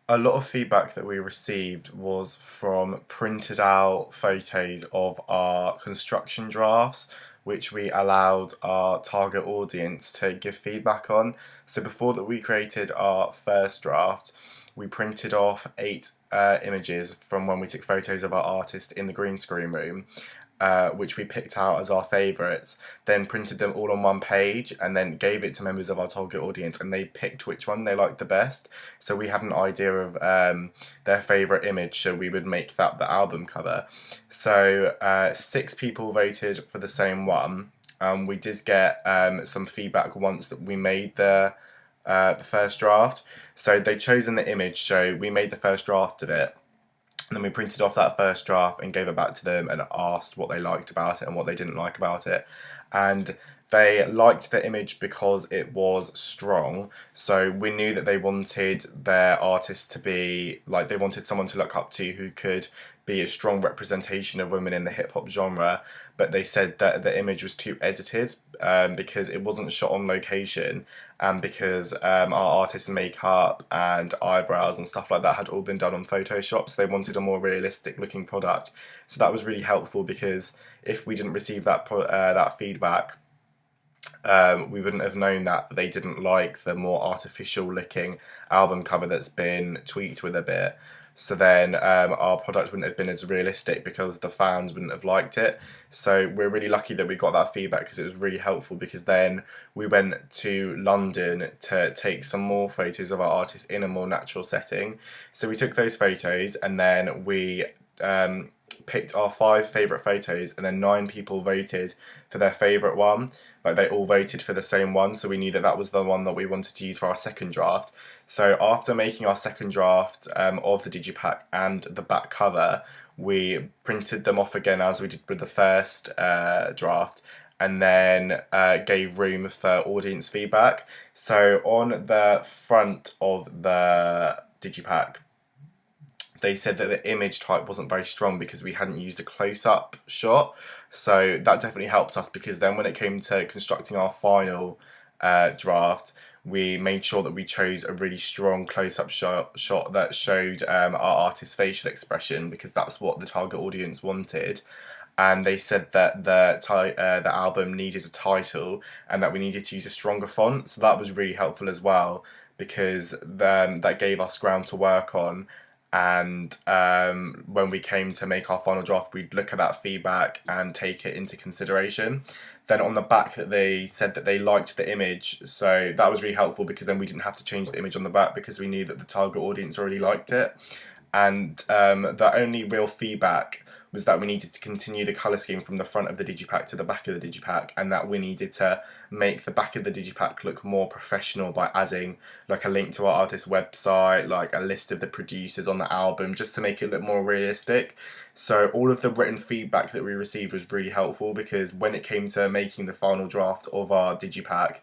A lot of feedback that we received was from printed out photos of our construction drafts, which we allowed our target audience to give feedback on. So before that, we created our first draft. We printed off 8 images from when we took photos of our artist in the green screen room, which we picked out as our favourites, then printed them all on one page and then gave it to members of our target audience, and they picked which one they liked the best. So we had an idea of their favourite image, so we would make that the album cover. So 6 people voted for the same one. We did get some feedback once that we made the first draft. So they'd chosen the image, so we made the first draft of it. And then we printed off that first draft and gave it back to them and asked what they liked about it and what they didn't like about it. And they liked the image because it was strong. So we knew that they wanted their artist to be, like, they wanted someone to look up to who could be a strong representation of women in the hip hop genre. But they said that the image was too edited because it wasn't shot on location, and because our artist's makeup and eyebrows and stuff like that had all been done on Photoshop, so they wanted a more realistic looking product. So that was really helpful, because if we didn't receive that feedback, we wouldn't have known that they didn't like the more artificial looking album cover that's been tweaked with a bit. So then our product wouldn't have been as realistic because the fans wouldn't have liked it. So we're really lucky that we got that feedback, because it was really helpful, because then we went to London to take some more photos of our artist in a more natural setting. So we took those photos, and then we picked our 5 favourite photos, and then 9 people voted for their favourite one. Like, they all voted for the same one, so we knew that that was the one that we wanted to use for our second draft. So after making our second draft of the digipack and the back cover, we printed them off again as we did with the first draft, and then gave room for audience feedback. So on the front of the digipack, they said that the image type wasn't very strong because we hadn't used a close-up shot. So that definitely helped us, because then when it came to constructing our final draft, we made sure that we chose a really strong close-up shot that showed our artist's facial expression, because that's what the target audience wanted. And they said that the album needed a title, and that we needed to use a stronger font. So that was really helpful as well, because that gave us ground to work on. And when we came to make our final draft, we'd look at that feedback and take it into consideration. Then on the back, that they said that they liked the image, so that was really helpful, because then we didn't have to change the image on the back, because we knew that the target audience already liked it. And the only real feedback was that we needed to continue the colour scheme from the front of the digipack to the back of the digipack, and that we needed to make the back of the digipack look more professional by adding like a link to our artist's website, like a list of the producers on the album, just to make it look more realistic. So all of the written feedback that we received was really helpful, because when it came to making the final draft of our digipack,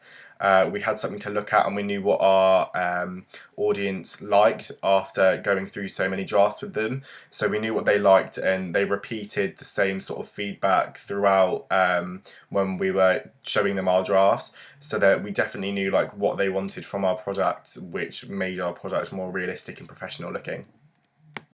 we had something to look at, and we knew what our audience liked after going through so many drafts with them. So we knew what they liked, and they repeated the same sort of feedback throughout when we were showing them our drafts, so that we definitely knew like what they wanted from our product, which made our product more realistic and professional looking.